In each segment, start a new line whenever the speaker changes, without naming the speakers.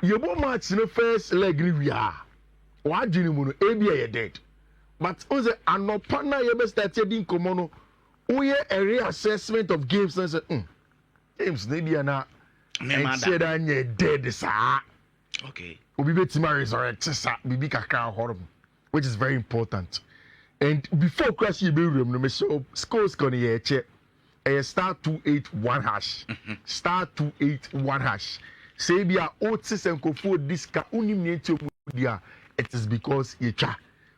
You bo match in the first leg we are. Why do you know ABA dead? But on the anopana you best start in komono. We a reassessment of games and say, games maybe na and say that you dead sir.
Okay.
We be to resurrect sir. Bibi kakra horrible, which is very important. And before crash you be room no me show scores gonna here check. Star 281 hash. Star 281 hash. Say be a otis and kofo diska unimate dia. It is because you try.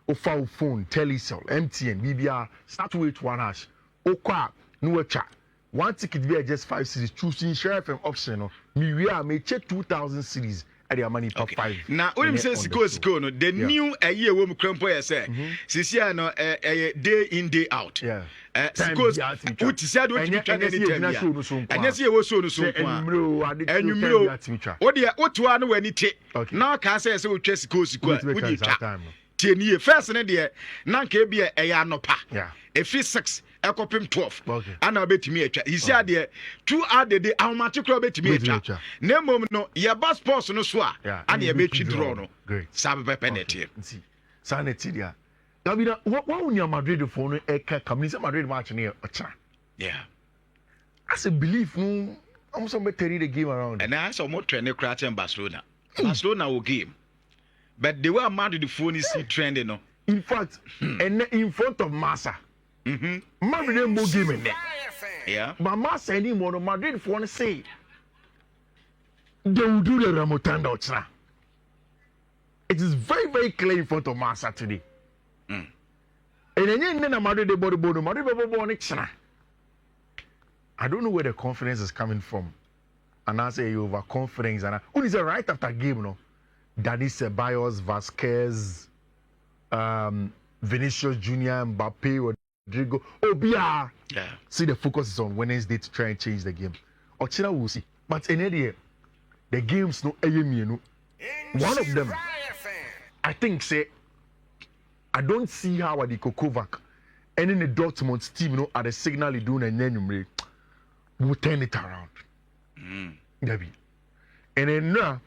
Ofa phone, telecell, MTN, BBR, star 281 hash. Okwa, no chat. One ticket be just 5 cities. Choosing share FM option. Me we are may check 2,000 cities. At your money for 5.
Now, when you say go no, the new a year when we crumple, say, Sisia no a day in day out.
Yeah.
Because what is said, what you can anytime. And yes, you was so so. And you know, what to know when it take. Now, can say so just go with you. 10 years first, and there, Nanke be a yanopa.
Yeah.
A free 6. Ekopim 12
okay.
And I'll bet me a he said there 2 hours the day how much you bet me a name no your bus post no swa and you bet you draw no
great
sabe penalty
see sanity there Gabina what when you Madrid for no e ka come Madrid match near ocha
yeah
as a belief no I'm so better the game around
and I saw more training crash in Barcelona will game but the way Madrid the phone is trending no
in fact and in front of Massa Madrid mo game in there.
Yeah.
But Massa anymore Madrid for one say they will do the Ramotanda Ochra. It is very, very clear in front of Massa today. And then Madrid they body Madrid I don't know where the confidence is coming from. And I say you over confidence and who is right after game no? Dani Ceballos, Vasquez, Vinicius Junior, Mbappe or Rodrigo. Yeah. See, the focus is on Wednesday to try and change the game. Ochina will see. But in any the games no AMU. One of them, I think, say, I don't see how the Kokovac and in the Dortmund team at the signal doing and then will turn it around. Maybe. And then now,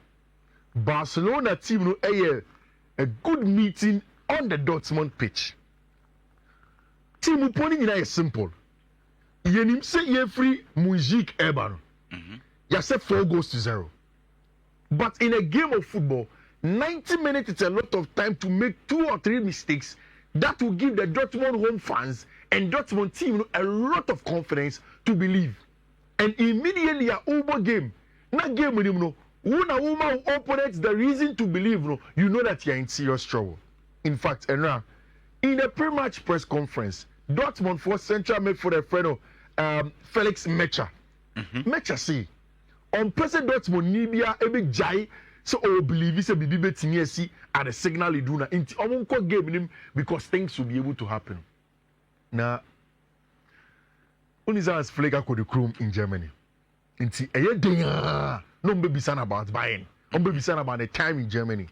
Barcelona team a good meeting on the Dortmund pitch. Team opponent is simple. You say you free music ever. You say 4-0. But in a game of football, 90 minutes is a lot of time to make 2 or 3 mistakes. That will give the Dortmund home fans and Dortmund team a lot of confidence to believe. And immediately a Uber game, not game with him, when a woman opponents the reason to believe, you know that you are in serious trouble. In fact, Enra, in a pre-match press conference, Dortmund for central midfielder friend Felix Mecha. Mecha say, on President Dortmund Nibia ebe jai so I believe it's a bibi betimi esi at the signal iduna inti omonko game him because things will be able to happen. Now, Unizas Flega could the crew in Germany. Inti eye no baby son about Bayern. Baby son about the time in Germany.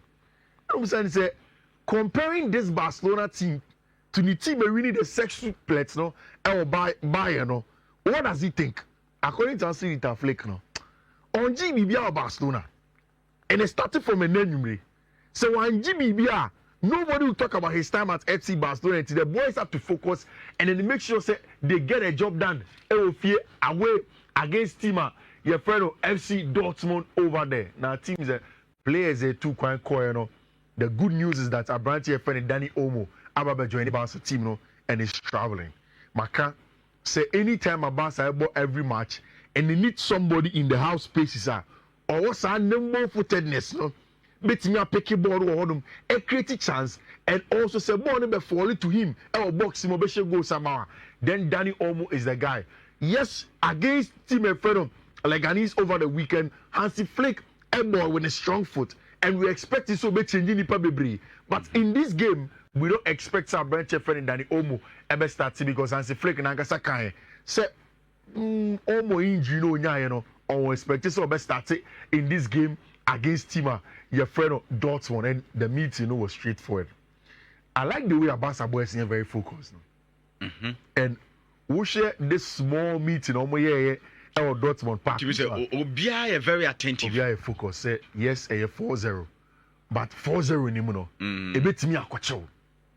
No son say comparing this Barcelona team to the team winning the sexual plates no or Bayern no. What does he think? According to Hansi Flake no. On GBBA Barcelona. And it started from a name. So on GBBA, nobody will talk about his time at FC Barcelona. The boys have to focus and then make sure say they get a job done. Away against team your friend of FC Dortmund over there. Now teams players are too quite quiet. The good news is that Abranti friend Danny Olmo Ababe joined the Barca team and is traveling. Maka say anytime a Barca every match and they need somebody in the house spaces or what's our number footedness no betting a picky ball or them a create chance and also say ball number fall to him or box him or go somehow. Then Danny Olmo is the guy. Yes, against team friend Leganes over the weekend, Hansi Flick a ball with a strong foot and we expect this to be changing the but in this game we don't expect our branch friend Danny Olmo ever starting because Hansi Flick and Nagasaka say Olmo injury no nya or expect so best start in this game against Tima, your friend of Dortmund, and the meeting was straightforward. I like the way Abasa boys are very focused. And we share this small meeting Our Dortmund park.
You say Obia is very attentive.
Obia focus say yes, a 4-0. But 4-0 ni no. E betimi akwacho.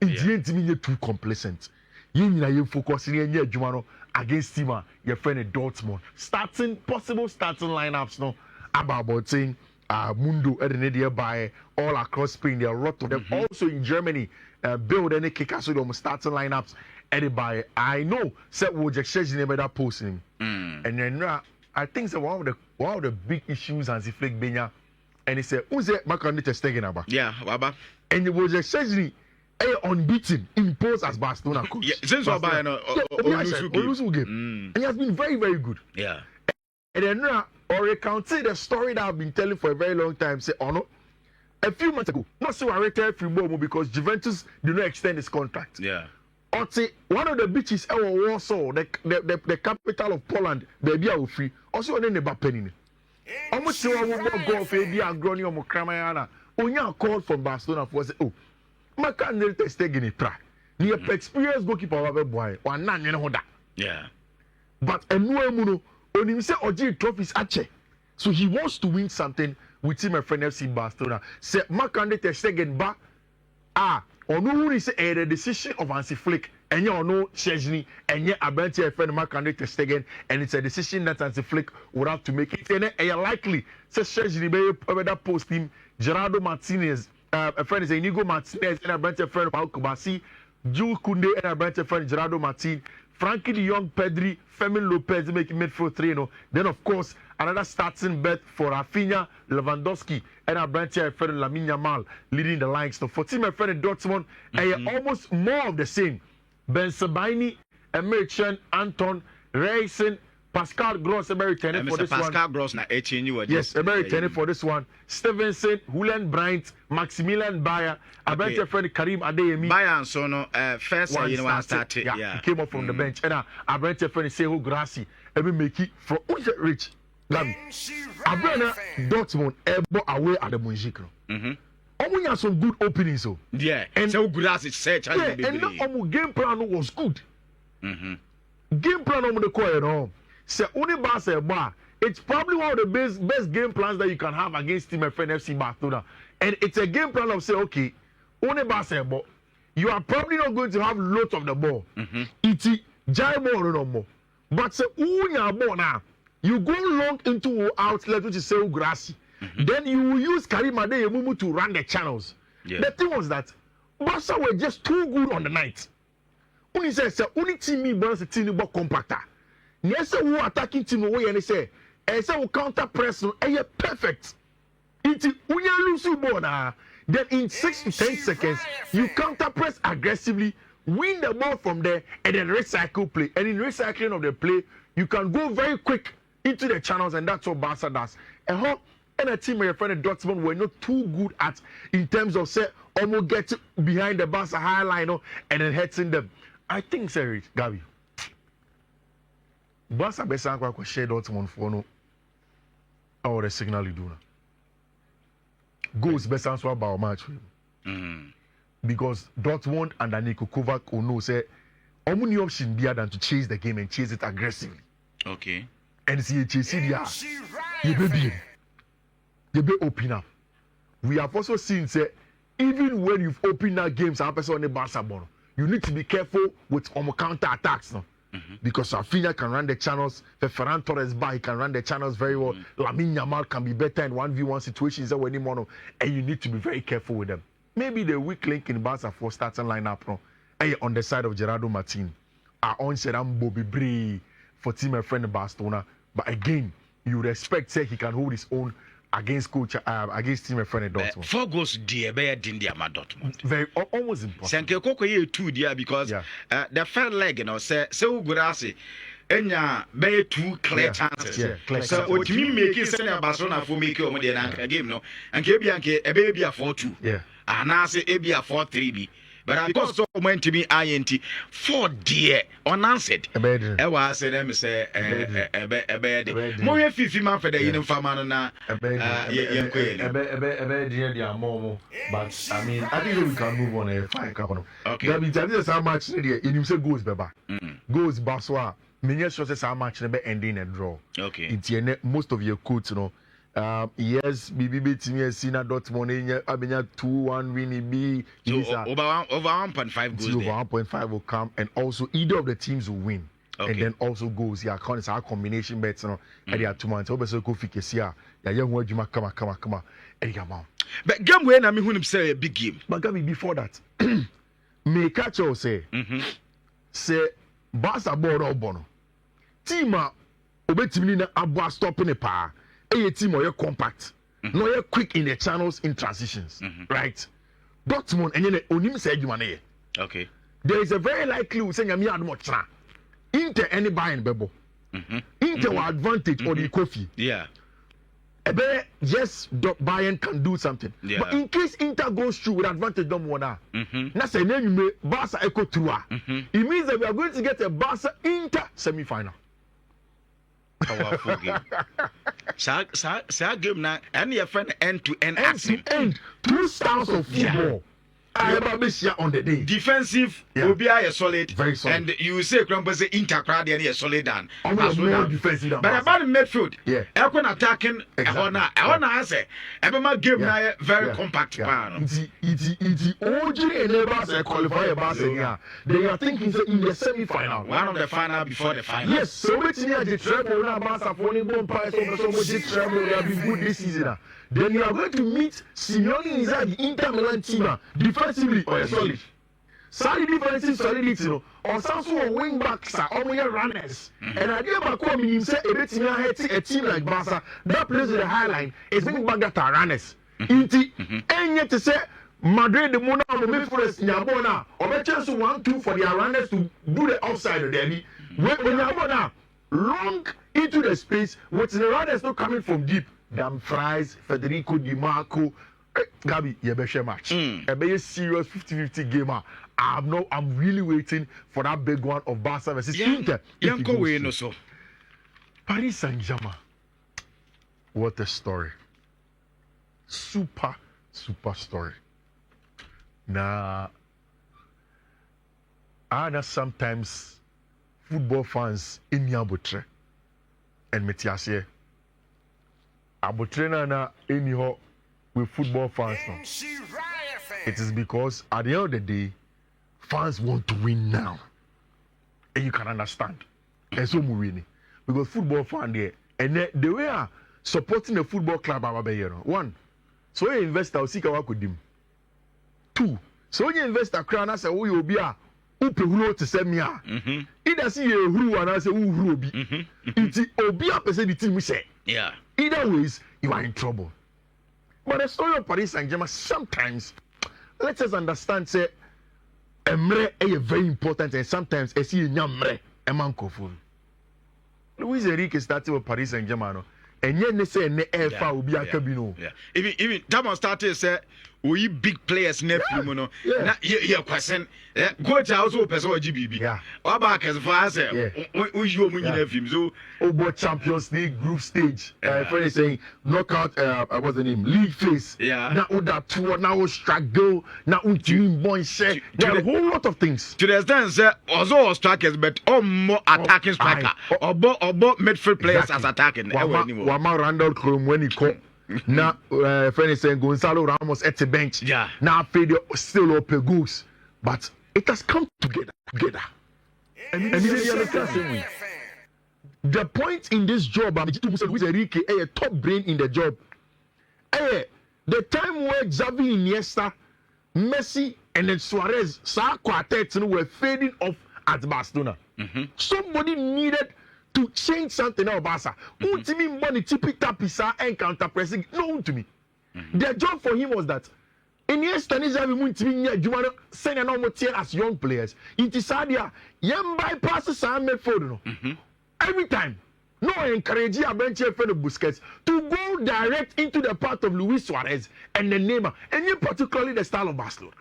Indie ntimi ye too complacent. Yin na ye focus ni enye adwuma no against team your friend Dortmund. Possible starting lineups no about saying Mundo and by all across Spain. There are a lot of them. Also in Germany, build any kickers with them starting lineups. By I know said we'll just change the that posting. And then I think that one of the big issues Hansi Flick Benya, and he said, "Who's it? Macron is taking about."
Yeah, Baba.
And it was essentially unbeaten, imposed as Barcelona coach.
Yeah, since Barcelona
game, and he has been very, very good.
Yeah.
And then or recounted the story that I've been telling for a very long time. Say, oh no, a few months ago, not so I retired from Bomo because Juventus did not extend his contract.
Yeah.
One of the beaches in Warsaw, the capital of Poland, baby are free. Also, on the Mbappe. Almost so I will go for a growing on Kramayana. Onya called from Barcelona for say, oh, my candidate is taking a try. The experienced goalkeeper of a boy, one nan you know that.
Yeah.
But a new muno on him say Oji trophies ache. So he wants to win something with him, my friend FC Barcelona. Say my candidate is taking back. Onu is a decision of Hansi Flick, and you know Chesney, and yet Abenti friend my candidate is taken, and it's a decision that Hansi Flick would have to make it. And you likely say Chesney be that post him Gerardo Martinez, a friend is Inigo Martinez, and Abenti friend Paul Kubasi, Jules Koundé, and Abenti friend Gerardo Martin, Frankie de Jong, Pedri, Fermin Lopez making midfield 3. Then of course another starting bet for Rafinha, Lewandowski, and our branch friend Lamine Yamal leading the lines. So for team my friend Dortmund, almost more of the same. Ben Sebaini, Emerson, Anton, Reysen, Pascal Gross, American for this
Pascal
one.
Gross na
yes, American for this one. Stevenson, Julian Bryant, Maximilian Bayer, our branch friend Karim Adeyemi.
Bayer so no first one started.
Yeah, he came up from the bench. And our branch friend Sehu Grassi, every make it from Rich. Gabi, Abrana Dortmund able away at the Munjikro. Omunya some good openings so.
Yeah, and so good as it said.
Yeah, and now game plan was good. Game plan on the coin home. Say only Barca bar. It's probably one of the best game plans that you can have against team friend FC Barcelona. And it's a game plan of say, okay, only Barca ball. You are probably not going to have lots of the ball. It's jai ball no more. But say unya ball now. You go long into outlet which is say Grassi. Then you will use Karim Adeyemi to run the channels.
Yeah.
The thing was that Barca were just too good on the night. Only say only team me balance team ball compactor. Yes, who attacking team away and they say we counter press no perfect. It's unya lose ball now. Then in 6 to 10 seconds you counter press aggressively, win the ball from there, and then recycle play. And in recycling of the play, you can go very quick into the channels, and that's what Barca does. And a team my friend Dortmund were not too good at in terms of say almost get behind the Barca high line and then heading them. I think sir Gabi. Barca best anchor share Dortmund for no or the signal you do now. Goals best answer about match for him. Because Dortmund and Niko Kovac will know say only option better than to chase the game and chase it aggressively.
Okay.
And see you be open up. We have also seen say even when you've opened up games and person on the Barca ball, you need to be careful with counter attacks now. Because Rafinha can run the channels, Ferran Torres he can run the channels very well. Lamine Yamal can be better in 1v1 situations anymore, and you need to be very careful with them. Maybe the weak link in Barca for starting lineup on the side of Gerardo Martin. Our own Serambo Bibri for team and friend Barcelona. But again, you respect say he can hold his own against coach against team and friend Dortmund.
4 goals dear bear Dindia Dortmund.
Very almost impossible.
Sanke Koko ye 2 dear because the third leg say Gurasi enya be 2 clear chances. So what you make it say Barcelona for make o the game no. And Kebianke e be a 4-2. Yeah. And I say e be a 4-3 b. But because so went to be INT 4 dear unanswered. I was say them say more 50 man for the uniform na
but I mean I think we can move on a fine couple. Okay. That means how much you say goes beba. Goes Baswa many sources are match never ending a draw.
Okay.
It's most of your quotes, yes, BB team Sina Dortmund, Abenya 2-1 win B.
So over 1.5 goals.
Over 1.5 will come, and also either of the teams will win.
Okay.
And then also goals. Yeah, it's our combination bets. And they are 2 months. Also, go fix here. Yeah, young word, you come. And come on.
But game when I mean, when say a big game.
But Gabi, before that, may catch you say, say, Barca board or bono. Tima, obetimina abwa stopping a pa. A team or compact. No, you're quick in the channels in transitions. Right? Dortmund, and you onim said you
okay.
There is a very likely we say you had much. Inter any buying bebo. Inter will advantage or the coffee.
Yeah.
Yes, Bayern can do something.
Yeah.
But in case Inter goes through with advantage, don't wanna. That's a name you may Barca echo through. It means that we are going to get a Barca Inter semi-final.
Powerful game. Sa game na any friend end to end action.
End. 2 styles of football. I am on the day.
Defensive will be a solid.
Very solid.
And you say Crumpus say Intercrad and a solid down.
More defensive than
but about the midfield,
yeah.
Everyone attacking. I wanna say every game now very compact.
It's OG enables a qualifier Barcelona. They are thinking in the semi-final.
One of the final before the final.
Yes, so which near the treble now Barca for any bomb price over so much treble they have been good this season. Then you are going to meet Simeone inside the Inter Milan team defensively or solid. Solid defensive solidity, or some sort of wing backs are all your runners. And I did back when you say a team like Barca that plays in the high line is wing back that are runners. And yet to say Madrid the Mona midfielders Nyabona or a chance to 1-2 for their runners to do the offside of Delhi. When Nyabona long into the space, with the runners not coming from deep. Dam Fries, Federico Di Marco, Gabi, you better match. A very serious 50-50 game. I'm really waiting for that big one of Barca versus Inter. Paris Saint-Germain. What a story. Super story. Now, I know sometimes football fans in Yabutre and Metiasie. Abotrena na anyhow with football fans now. It is because at the end of the day, fans want to win now. And you can understand. And so we win. Because football fan there, and the way are supporting the football club, one, so you invest our seek our with them. 2, so you invest a crown as a way you'll be a who to send me. Either see a who and I say who be. It's a person the team we say.
Yeah.
Either ways, you are in trouble. But the story of Paris Saint-Germain, sometimes, let us understand, say, Emre is very important, and sometimes, I see Emre, a man kofu. Luis Enrique started with Paris Saint-Germain, and yet they say, Nefa will be a cabino.
Even Tamon started, say, we big players, nephew, no, yeah, question. Go to also person GBB. Yeah. About as far as we you nephew, so
about Champions League group stage. For saying knockout, what's the name? League phase.
Yeah.
Now that tour, now struggle, now team boy share. There are a whole lot of things.
To the extent, also strikers, but more attacking striker, or both midfield players as attacking.
Wama Randall Chrome when he come. Now, friend is saying Gonzalo Ramos at the bench.
Yeah. Now,
Pedro still open goals, but it has come together. And the point in this job, Luis Enrique, a top brain in the job. The time where Xavi, Iniesta, Messi, and then Suarez, Sa quartet were fading off at Barcelona. Somebody needed to change something about Barca. To me, money tippy-tappy and counter-pressing. No, to me. Their job for him was that in yesterday, you send an almost as young players. It is Sadia, young bypasses some midfield. Every time. No encourage a bench of Busquets to go direct into the path of Luis Suarez and the Neymar, and yet particularly the style of Barcelona.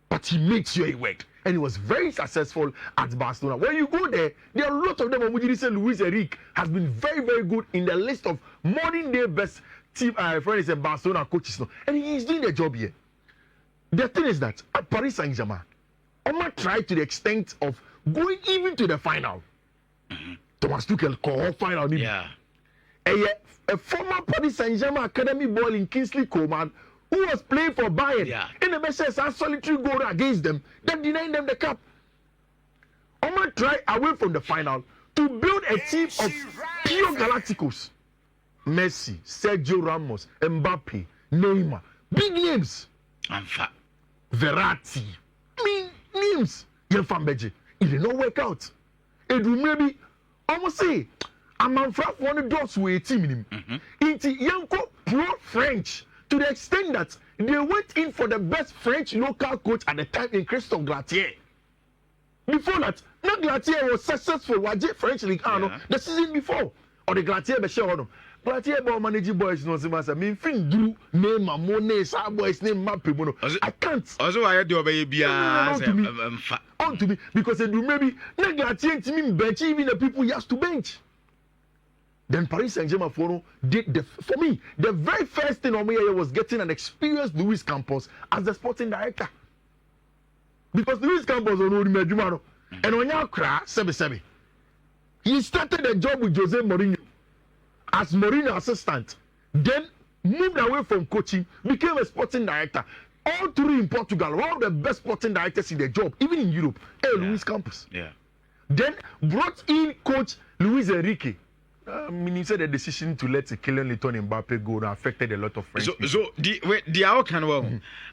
But he made sure it worked. And he was very successful at Barcelona. When you go there are a lot of them. Luis Enrique has been very, very good in the list of modern day best team friends and Barcelona coaches. And he's doing the job here. The thing is that at Paris Saint-Germain, Oma tried to the extent of going even to the final. Thomas Tuchel call final.
Yeah.
A former Paris Saint-Germain academy boy in Kingsley Coman who was playing for Bayern in the best a solitary goal against them, then denying them the cup. Oma try away from the final to build a team of pure Galacticos. Messi, Sergio Ramos, Mbappe, Neymar, big names. Verratti, names. It did not work out. It will maybe almost say, I'm on front one of those with a team in him. It's Yanko pure French to the extent that they went in for the best French local coach at the time in Christophe Galtier. Before that, not Galtier was successful with French League the season before. Or the Galtier be share on Galtier ball managing boys no se I mean fin do name my money sa boys name Mbappe mono. I can't.
Also I do obey bia
on to me because they do maybe not Galtier team bench even the people he has to bench. Then Paris Saint-Germain did for me the very first thing on me was getting an experienced Luis Campos as the sporting director. Because Luis Campos on Medjumano and on your cry, Sebi. He started the job with Jose Mourinho as Mourinho assistant, then moved away from coaching, became a sporting director. All three in Portugal, one of the best sporting directors in the job, even in Europe, Luis Campos. Then brought in coach Luis Enrique. He said the decision to let Kylian Mbappe go affected a lot of French people.
So the outcome was,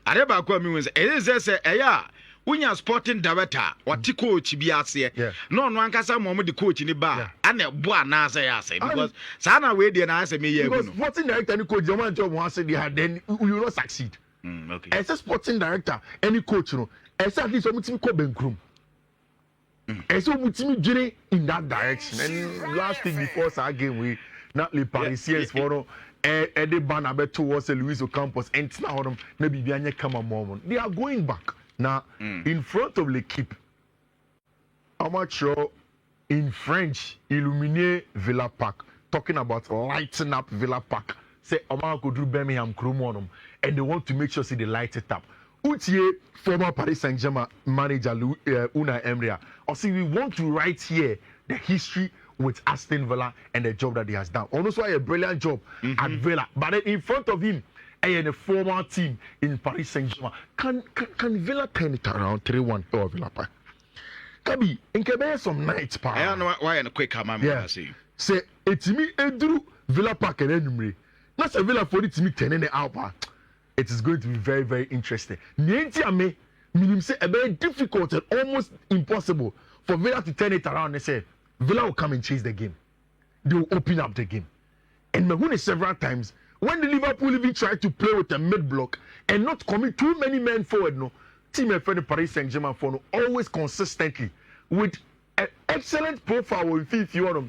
I never call me was, it is a when you're sporting director, what the coach be asked, no one can say moment the coach in the bar, and a boy now say, because Sana way the answer me,
because sporting director and coach, the one job once they had, then you will not succeed.
Okay.
As a sporting director, any coach, as at least something called Benkrum. And so we journey in that direction. And last thing before our game, we not the Parisians for Eddie Banabet towards Luis Campos and now maybe Bianya Kama moment. They are going back. Now, in front of l'équipe, amateur in French, illuminer Villa Park, talking about lighting up Villa Park. Say, Omar could do Birmingham Crumonum, and they want to make sure they light it up. Utier, former Paris Saint-Germain manager Unai Emery, or see, we want to write here the history with Aston Villa and the job that he has done. Also, a brilliant job at Villa, but then in front of him, and a former team in Paris Saint-Germain. Can Villa turn it around 3-1 or Villa Park? Kabi, in Quebec some nights pa.
I don't know why in a quick comment I see.
Say it's me Andrew Villa Park and Enumre. Not a Villa for it to me 10 in the hour. It is going to be very, very interesting. Niente ame, meaning say a very difficult and almost impossible for Villa to turn it around and say Villa will come and chase the game. They will open up the game. And Mahone several times when the Liverpool even tried to play with a mid block and not commit too many men forward, no team of Paris Saint-Germain for no, always consistently with an excellent profile with FIFA.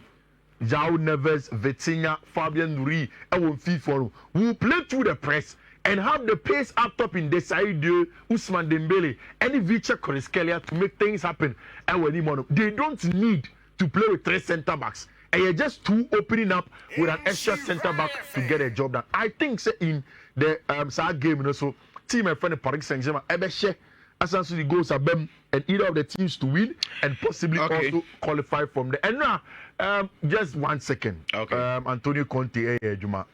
João Neves, Vitinha, Fabian Ruiz, and FIFA will play through the press and have the pace up top in Desailly, Ousmane Dembele, and Vicha Kvaratskhelia to make things happen. And when they don't need to play with 3 centre backs. And you're just 2 opening up with an extra centre back to get a job done. I think say, in the game, so team of Paris Saint-Germain, share as the goals are them and either of the teams to win and possibly also qualify from there. And now, just 1 second.
Okay.
Antonio Conte, Juma,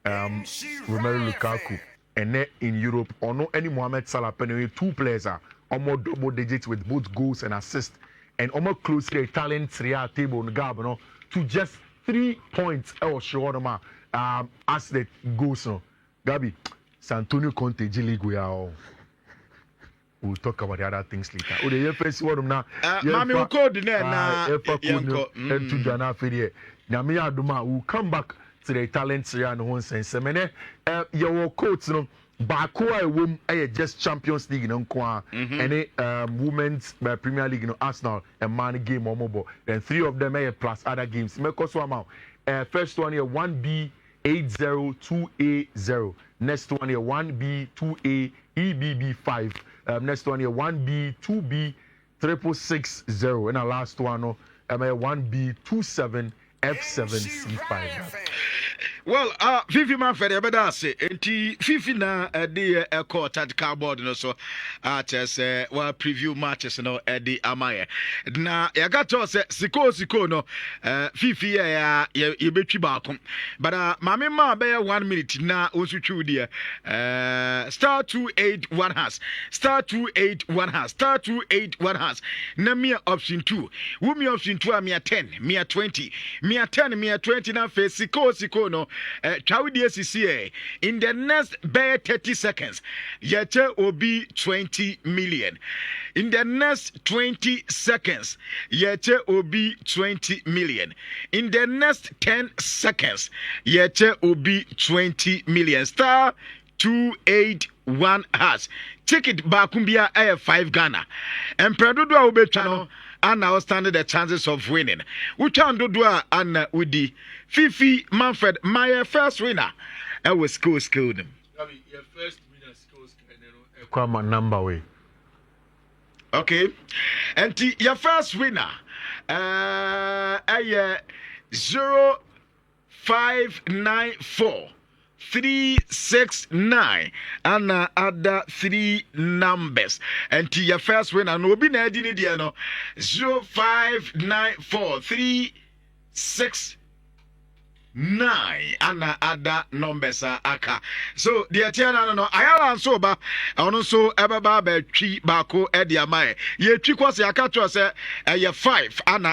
Romelu Lukaku, and in Europe, or no any Mohamed Salah, 2 players are almost double digits with both goals and assists, and almost close to the Italian Serie A table on Gab, to just 3 points as the goes. Gabi, Antonio Conte, G League, we'll talk about the other things later. Oh, the first one now.
Mami, we'll call the name
and to Ghana Fede. Now, me Aduma will come back to the Italian Serie A and one sense. Your coach, Bakua woman, just Champions League, and Women's Premier League, Arsenal, and Man game or mobile. Then 3 of them plus other games. Make us one out. First one here 1B 802A0. Next one here 1B 2A EBB 5. Next one here 1B 2B 6660. And the last one 1B 27 F7C5.
Well, Fifi Manfred, I better say, and Fifi na the court at cardboard, no so, just well preview matches, no, at the Amaya. Na, I got to say, Siko, no, Fifi, you bet you back. But, Mammy Ma, bear 1 minute now, also true, dear. Star 281 has, star 281 has, star 281 has. Namia option 2. Wumi option 2, me 10, me 20, me 10, me 20 na face Siko, no. In the next bare 30 seconds, Yete will be 20 million. In the next 20 seconds, Yete will be 20 million. In the next 10 seconds, Yete will be 20 million. Star 281 has. Ticket Bakumbia Air 5 Ghana. And Predodua will be channel. And now standing the chances of winning. Which one do and with the Fifi Manfred, my first winner? I was school them.
Your first winner scores
Come on, number way.
Okay, and your first winner, 0594. 369 and other 3 numbers and to your first winner no be na di ni no 059436 and other numbers aka so the atiana no ayala so ba ono so ebaba ba twi bako e dia mai ye twi kwase aka to say 5 and